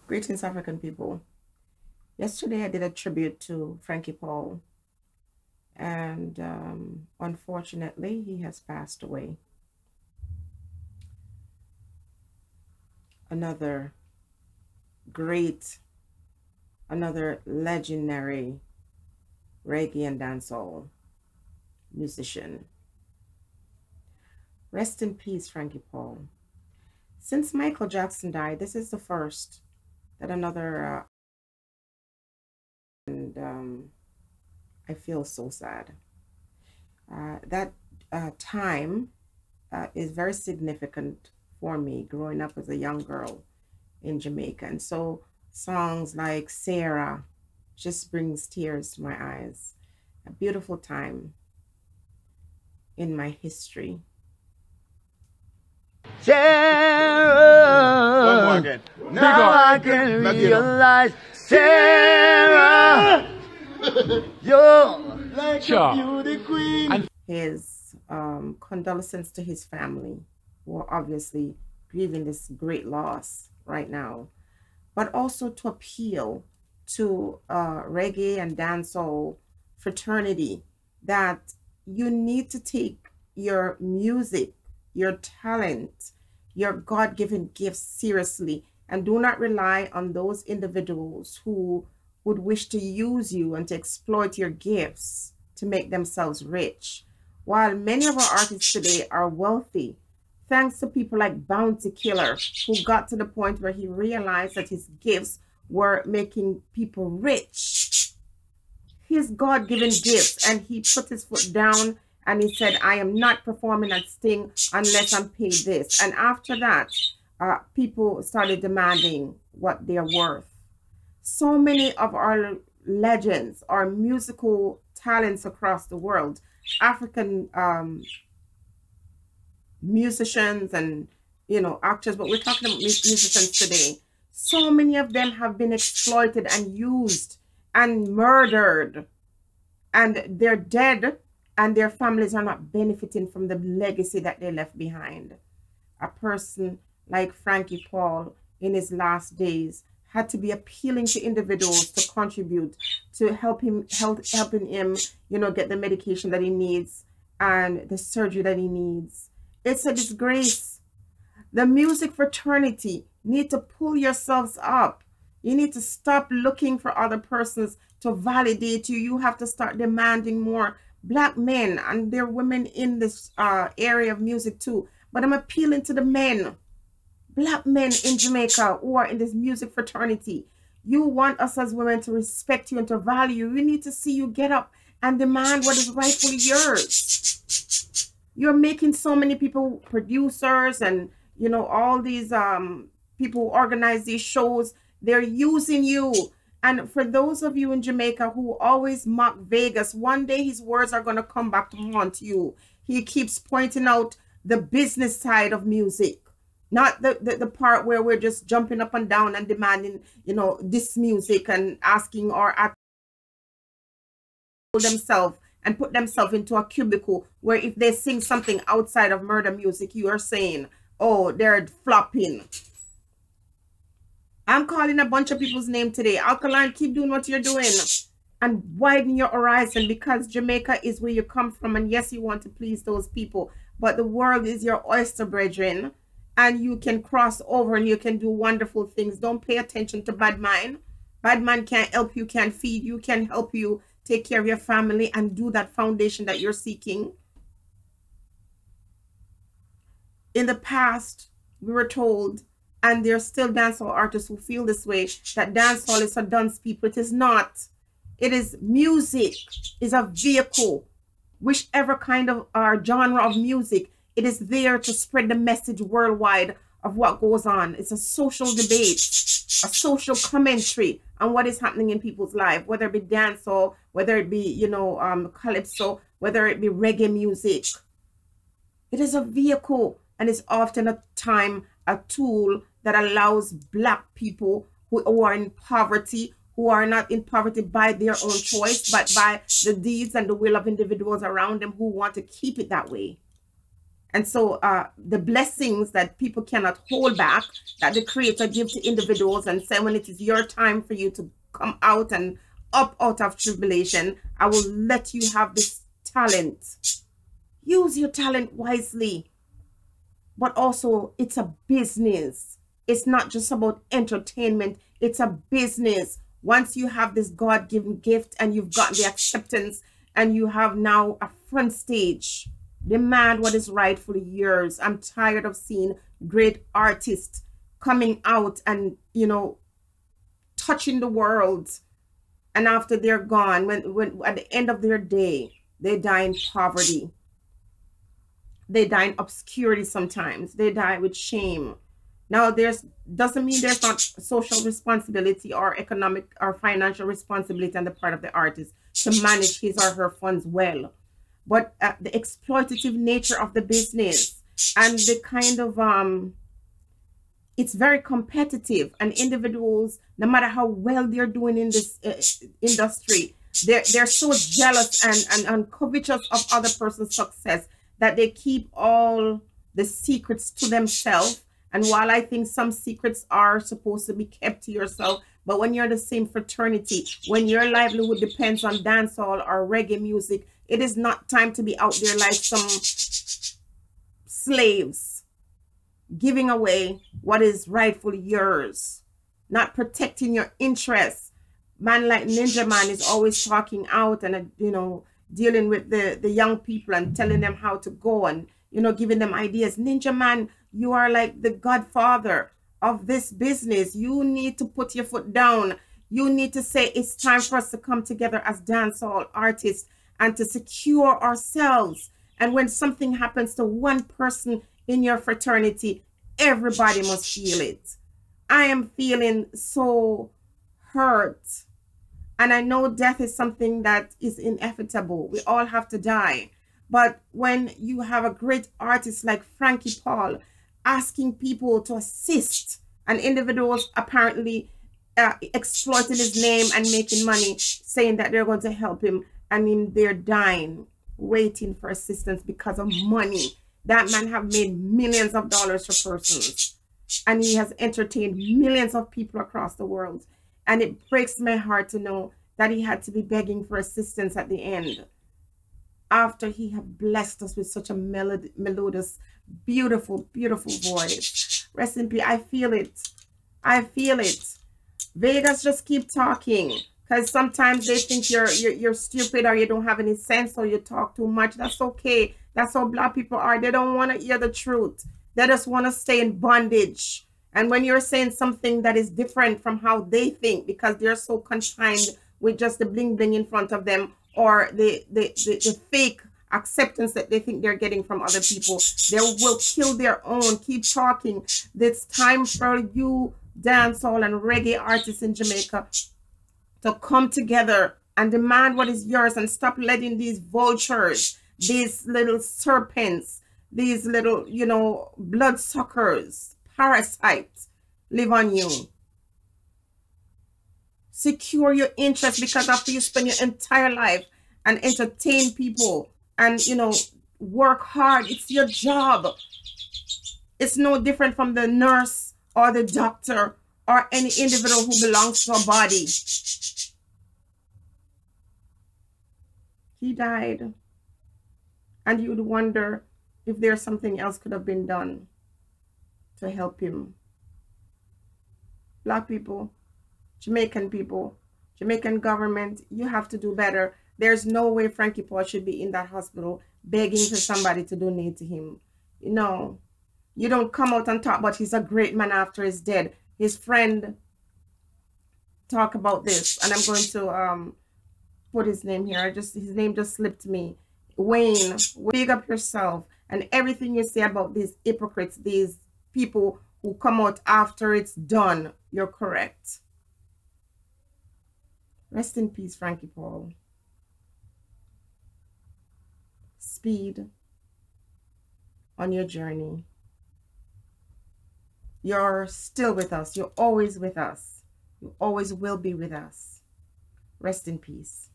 Greetings, African people. Yesterday, I did a tribute to Frankie Paul, and unfortunately, he has passed away. Another great, another legendary reggae and dancehall musician. Rest in peace, Frankie Paul. Since Michael Jackson died, this is the first that another, and I feel so sad. That time is very significant for me growing up as a young girl in Jamaica. And so songs like Sarah just brings tears to my eyes. A beautiful time in my history. Sarah, one more again. now I can realize, Sarah, you're like a beauty queen. His condolences to his family, who are obviously grieving this great loss right now, but also to appeal to reggae and dancehall fraternity that you need to take your music, your talent, your God-given gifts seriously, and do not rely on those individuals who would wish to use you and to exploit your gifts to make themselves rich. While many of our artists today are wealthy, thanks to people like Bounty Killer, who got to the point where he realized that his gifts were making people rich. His God-given gifts, and he put his foot down and he said, I am not performing at Sting unless I'm paid this. And after that, people started demanding what they're worth. So many of our legends, our musical talents across the world, African musicians and, actors, but we're talking about musicians today. So many of them have been exploited and used and murdered, and they're dead, and their families are not benefiting from the legacy that they left behind. A person like Frankie Paul in his last days had to be appealing to individuals to contribute to helping him, get the medication that he needs and the surgery that he needs. It's a disgrace. The music fraternity need to pull yourselves up. You need to stop looking for other persons to validate you. You have to start demanding more. Black men, and there are women in this area of music too, but I'm appealing to the men, Black men in Jamaica who are in this music fraternity. You want us as women to respect you and to value you. We need to see you get up and demand what is rightfully yours. You're making so many people producers and, all these people who organize these shows. They're using you. And for those of you in Jamaica who always mock Vegas, one day his words are going to come back to haunt you. He keeps pointing out the business side of music, not the part where we're just jumping up and down and demanding, this music and asking or at themselves and put themselves into a cubicle where if they sing something outside of murder music, you are saying, oh, they're flopping. I'm calling a bunch of people's name today. Alkaline, keep doing what you're doing and widen your horizon, because Jamaica is where you come from. And yes, you want to please those people, but the world is your oyster, brethren, and you can cross over and you can do wonderful things. Don't pay attention to bad mind. Bad man can't help you, can't feed you, can help you take care of your family and do that foundation that you're seeking. In the past, we were told, and there are still dancehall artists who feel this way, that dancehall is for dunce people. It is not. It is music, is a vehicle. Whichever kind of genre of music, it is there to spread the message worldwide of what goes on. It's a social debate, a social commentary on what is happening in people's life, whether it be dancehall, whether it be, calypso, whether it be reggae music. It is a vehicle, and it's often a tool that allows Black people who are in poverty, who are not in poverty by their own choice, but by the deeds and the will of individuals around them who want to keep it that way. And so the blessings that people cannot hold back, that the Creator gives to individuals and say, when it is your time for you to come out and up out of tribulation, I will let you have this talent. Use your talent wisely. But also, it's a business. It's not just about entertainment. It's a business. Once you have this God-given gift and you've got the acceptance and you have now a front stage, demand what is rightfully yours. I'm tired of seeing great artists coming out and, you know, touching the world. And after they're gone, when at the end of their day, they die in poverty. They die in obscurity sometimes. They die with shame. Now, doesn't mean there's not social responsibility or economic or financial responsibility on the part of the artist to manage his or her funds well. But the exploitative nature of the business and the kind of, it's very competitive, and individuals, no matter how well they're doing in this industry, they're so jealous and covetous of other person's success that they keep all the secrets to themselves. And while I think some secrets are supposed to be kept to yourself, but when you're the same fraternity, when your livelihood depends on dancehall or reggae music, it is not time to be out there like some slaves, giving away what is rightfully yours, not protecting your interests. Man like Ninja Man is always talking out and, you know, dealing with the young people and telling them how to go and, you know, giving them ideas. Ninja Man, you are like the godfather of this business. You need to put your foot down. You need to say it's time for us to come together as dancehall artists and to secure ourselves. And when something happens to one person in your fraternity, everybody must feel it. I am feeling so hurt. And I know death is something that is inevitable. We all have to die. But when you have a great artist like Frankie Paul asking people to assist, and individuals apparently exploiting his name and making money, saying that they're going to help him, and they're dying, waiting for assistance because of money. That man have made millions of dollars for persons, and he has entertained millions of people across the world. And it breaks my heart to know that he had to be begging for assistance at the end, after he had blessed us with such a melodious, beautiful, beautiful voice. Rest in peace. I feel it. I feel it. Vegas, just keep talking, because sometimes they think you're stupid, or you don't have any sense, or you talk too much. That's okay. That's how Black people are. They don't want to hear the truth. They just want to stay in bondage. And when you're saying something that is different from how they think, because they're so confined with just the bling bling in front of them, or the fake acceptance that they think they're getting from other people, they will kill their own. Keep talking. It's time for you dancehall and reggae artists in Jamaica to come together and demand what is yours, and stop letting these vultures, these little serpents, these little, you know, bloodsuckers, parasites live on you. Secure your interest, because after you spend your entire life and entertain people and, you know, work hard, it's your job. It's no different from the nurse or the doctor or any individual who belongs to a body. He died, and you would wonder if there's something else could have been done to help him. Black people, Jamaican people, Jamaican government, you have to do better. There's no way Frankie Paul should be in that hospital begging for somebody to donate to him. You know, you don't come out and talk about he's a great man after he's dead. His friend talk about this, and I'm going to put his name here. His name just slipped me. Wayne, big up yourself, and everything you say about these hypocrites, these people who come out after it's done, you're correct. Rest in peace, Frankie Paul. Speed on your journey. You're still with us. You're always with us. You always will be with us. Rest in peace.